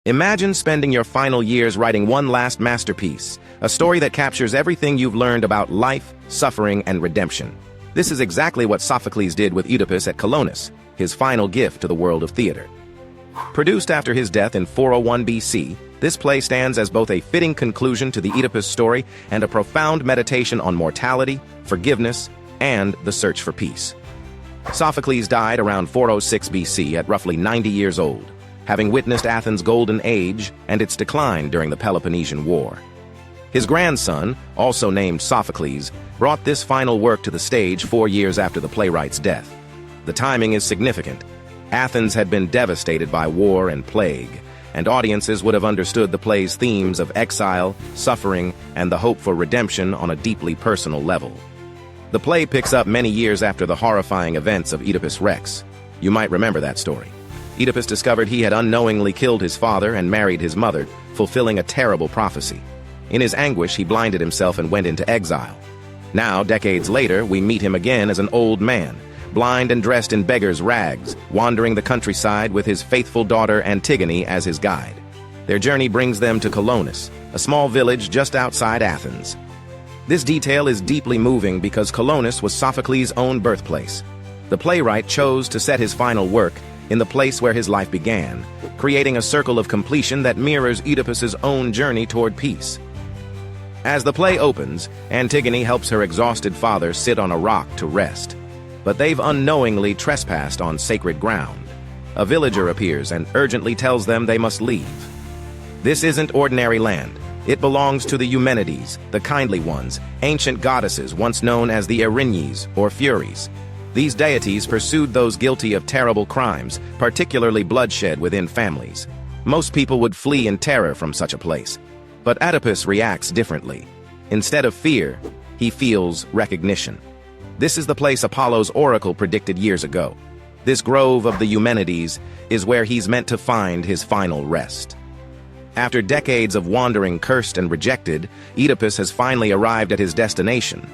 Imagine spending your final years writing one last masterpiece, a story that captures everything you've learned about life, suffering, and redemption. This is exactly what Sophocles did with Oedipus at Colonus, his final gift to the world of theater. Produced after his death in 401 BC, this play stands as both a fitting conclusion to the Oedipus story and a profound meditation on mortality, forgiveness, and the search for peace. Sophocles died around 406 BC at roughly 90 years old, having witnessed Athens' golden age and its decline during the Peloponnesian War. His grandson, also named Sophocles, brought this final work to the stage 4 years after the playwright's death. The timing is significant. Athens had been devastated by war and plague, and audiences would have understood the play's themes of exile, suffering, and the hope for redemption on a deeply personal level. The play picks up many years after the horrifying events of Oedipus Rex. You might remember that story. Oedipus discovered he had unknowingly killed his father and married his mother, fulfilling a terrible prophecy. In his anguish, he blinded himself and went into exile. Now, decades later, we meet him again as an old man, blind and dressed in beggar's rags, wandering the countryside with his faithful daughter Antigone as his guide. Their journey brings them to Colonus, a small village just outside Athens. This detail is deeply moving because Colonus was Sophocles' own birthplace. The playwright chose to set his final work in the place where his life began, creating a circle of completion that mirrors Oedipus's own journey toward peace. As the play opens, Antigone helps her exhausted father sit on a rock to rest. But they've unknowingly trespassed on sacred ground. A villager appears and urgently tells them they must leave. This isn't ordinary land. It belongs to the Eumenides, the kindly ones, ancient goddesses once known as the Erinyes, or Furies. These deities pursued those guilty of terrible crimes, particularly bloodshed within families. Most people would flee in terror from such a place. But Oedipus reacts differently. Instead of fear, he feels recognition. This is the place Apollo's oracle predicted years ago. This grove of the Eumenides is where he's meant to find his final rest. After decades of wandering cursed and rejected, Oedipus has finally arrived at his destination.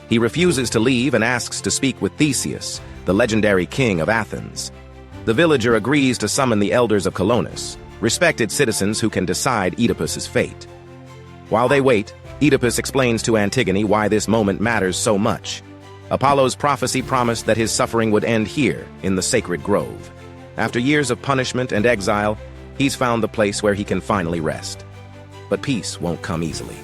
He refuses to leave and asks to speak with Theseus, the legendary king of Athens. The villager agrees to summon the elders of Colonus, respected citizens who can decide Oedipus's fate. While they wait, Oedipus explains to Antigone why this moment matters so much. Apollo's prophecy promised that his suffering would end here, in the sacred grove. After years of punishment and exile, he's found the place where he can finally rest. But peace won't come easily.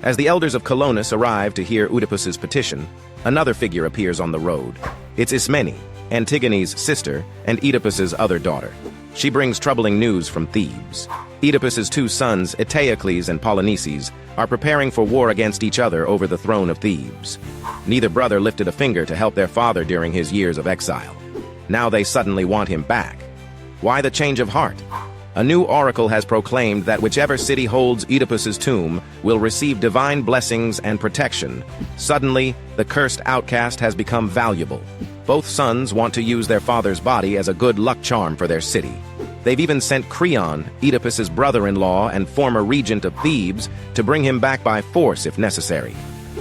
As the elders of Colonus arrive to hear Oedipus's petition, another figure appears on the road. It's Ismene, Antigone's sister and Oedipus's other daughter. She brings troubling news from Thebes. Oedipus's two sons, Eteocles and Polynices, are preparing for war against each other over the throne of Thebes. Neither brother lifted a finger to help their father during his years of exile. Now they suddenly want him back. Why the change of heart? A new oracle has proclaimed that whichever city holds Oedipus's tomb will receive divine blessings and protection. Suddenly, the cursed outcast has become valuable. Both sons want to use their father's body as a good luck charm for their city. They've even sent Creon, Oedipus's brother-in-law and former regent of Thebes, to bring him back by force if necessary.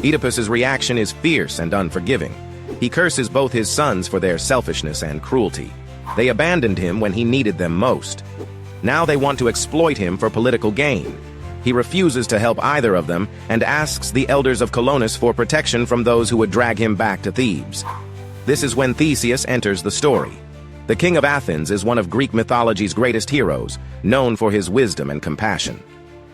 Oedipus's reaction is fierce and unforgiving. He curses both his sons for their selfishness and cruelty. They abandoned him when he needed them most. Now they want to exploit him for political gain. He refuses to help either of them and asks the elders of Colonus for protection from those who would drag him back to Thebes. This is when Theseus enters the story. The king of Athens is one of Greek mythology's greatest heroes, known for his wisdom and compassion.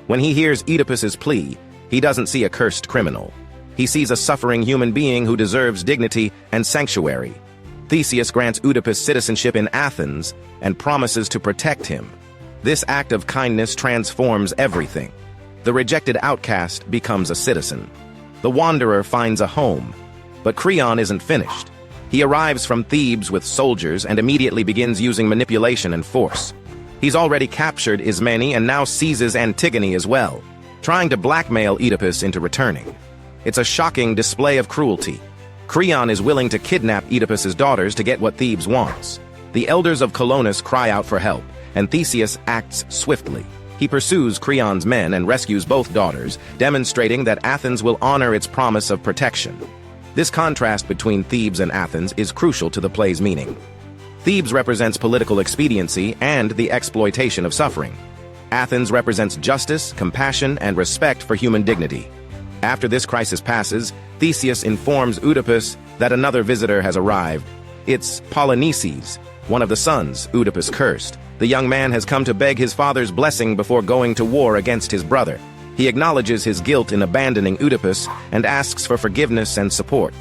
When he hears Oedipus's plea, he doesn't see a cursed criminal. He sees a suffering human being who deserves dignity and sanctuary. Theseus grants Oedipus citizenship in Athens and promises to protect him. This act of kindness transforms everything. The rejected outcast becomes a citizen. The wanderer finds a home. But Creon isn't finished. He arrives from Thebes with soldiers and immediately begins using manipulation and force. He's already captured Ismene and now seizes Antigone as well, trying to blackmail Oedipus into returning. It's a shocking display of cruelty. Creon is willing to kidnap Oedipus's daughters to get what Thebes wants. The elders of Colonus cry out for help, and Theseus acts swiftly. He pursues Creon's men and rescues both daughters, demonstrating that Athens will honor its promise of protection. This contrast between Thebes and Athens is crucial to the play's meaning. Thebes represents political expediency and the exploitation of suffering. Athens represents justice, compassion, and respect for human dignity. After this crisis passes, Theseus informs Oedipus that another visitor has arrived. It's Polynices, one of the sons Oedipus cursed. The young man has come to beg his father's blessing before going to war against his brother. He acknowledges his guilt in abandoning Oedipus and asks for forgiveness and support.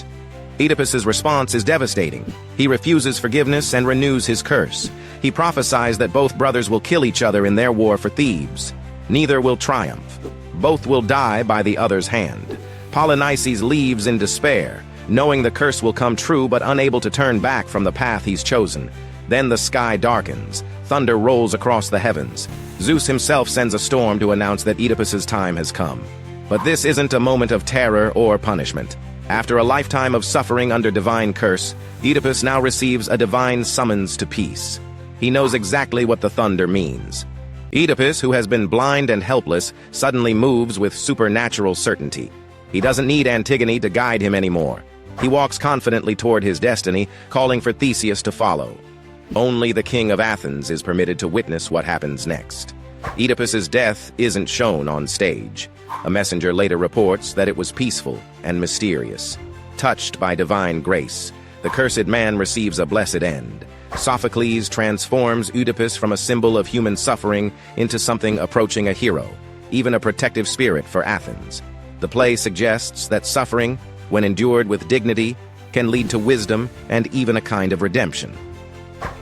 Oedipus's response is devastating. He refuses forgiveness and renews his curse. He prophesies that both brothers will kill each other in their war for Thebes. Neither will triumph. Both will die by the other's hand. Polynices leaves in despair, knowing the curse will come true but unable to turn back from the path he's chosen. Then the sky darkens. Thunder rolls across the heavens. Zeus himself sends a storm to announce that Oedipus's time has come. But this isn't a moment of terror or punishment. After a lifetime of suffering under divine curse, Oedipus now receives a divine summons to peace. He knows exactly what the thunder means. Oedipus, who has been blind and helpless, suddenly moves with supernatural certainty. He doesn't need Antigone to guide him anymore. He walks confidently toward his destiny, calling for Theseus to follow. Only the king of Athens is permitted to witness what happens next. Oedipus's death isn't shown on stage. A messenger later reports that it was peaceful and mysterious. Touched by divine grace, the cursed man receives a blessed end. Sophocles transforms Oedipus from a symbol of human suffering into something approaching a hero, even a protective spirit for Athens. The play suggests that suffering, when endured with dignity, can lead to wisdom and even a kind of redemption.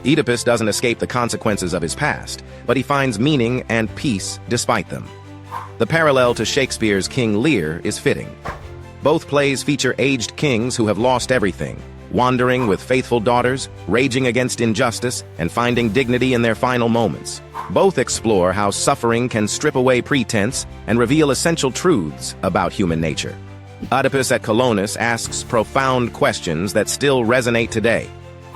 Oedipus doesn't escape the consequences of his past, but he finds meaning and peace despite them. The parallel to Shakespeare's King Lear is fitting. Both plays feature aged kings who have lost everything, wandering with faithful daughters, raging against injustice, and finding dignity in their final moments. Both explore how suffering can strip away pretense and reveal essential truths about human nature. Oedipus at Colonus asks profound questions that still resonate today.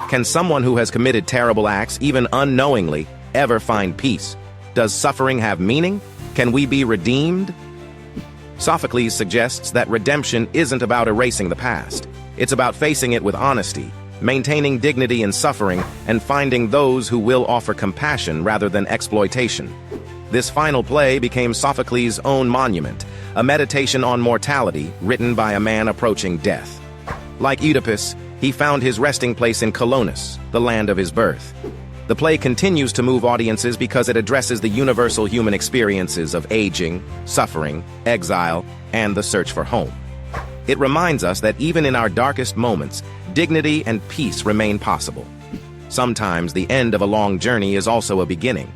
Can someone who has committed terrible acts, even unknowingly, ever find peace? Does suffering have meaning? Can we be redeemed? Sophocles suggests that redemption isn't about erasing the past. It's about facing it with honesty, maintaining dignity in suffering, and finding those who will offer compassion rather than exploitation. This final play became Sophocles' own monument, a meditation on mortality written by a man approaching death. Like Oedipus, he found his resting place in Colonus, the land of his birth. The play continues to move audiences because it addresses the universal human experiences of aging, suffering, exile, and the search for home. It reminds us that even in our darkest moments, dignity and peace remain possible. Sometimes the end of a long journey is also a beginning.